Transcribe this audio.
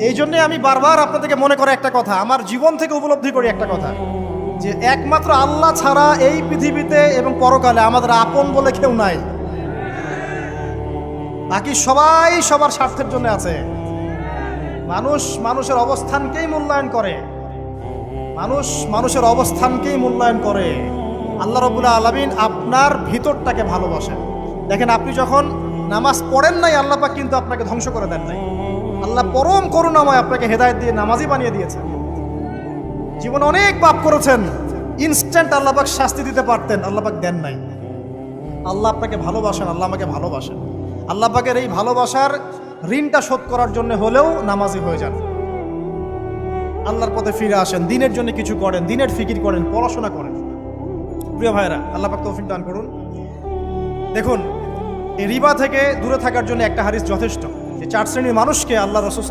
এই জন্যে আমি বারবার আপনাদেরকে মনে করে একটা কথা, আমার জীবন থেকে উপলব্ধি করি একটা কথা, যে একমাত্র আল্লাহ ছাড়া এই পৃথিবীতে এবং পরকালে আমাদের আপন বলে কেউ নাই। বাকি সবাই সবার স্বার্থের জন্য আছে। মানুষ মানুষের অবস্থানকেই মূল্যায়ন করে, মানুষ মানুষের অবস্থানকেই মূল্যায়ন করে। আল্লাহ রাব্বুল আলামিন আপনার ভিতরটাকে ভালোবাসেন। দেখেন, আপনি যখন নামাজ পড়েন নাই, আল্লাহ পাক কিন্তু আপনাকে ধ্বংস করে দেন নাই। আল্লাহ পরম করুণাময় আপনাকে হেদায়েত দিয়ে নামাজি বানিয়ে দিয়েছেন। জীবনে অনেক পাপ করেছেন, ইনস্ট্যান্ট আল্লাহ পাক শাস্তি দিতে পারতেন, আল্লাহ পাক দেন নাই। আল্লাহ আপনাকে ভালোবাসেন, আল্লাহ আমাকে ভালোবাসেন। আল্লাহ পাকের এই ভালোবাসার ঋণটা শোধ করার জন্য হলেও নামাজি হয়ে যান, আল্লাহর পথে ফিরে আসেন, দিনের জন্য কিছু করেন, দিনের ফিকির করেন, পড়াশোনা করেন। প্রিয় ভাইরা, আল্লাহ পাক তৌফিক দান করুন। দেখুন, এই রিবা থেকে দূরে থাকার জন্য একটা হাদিস যথেষ্ট, যে 4 শ্রেণীর মানুষকে আল্লাহ রাসূল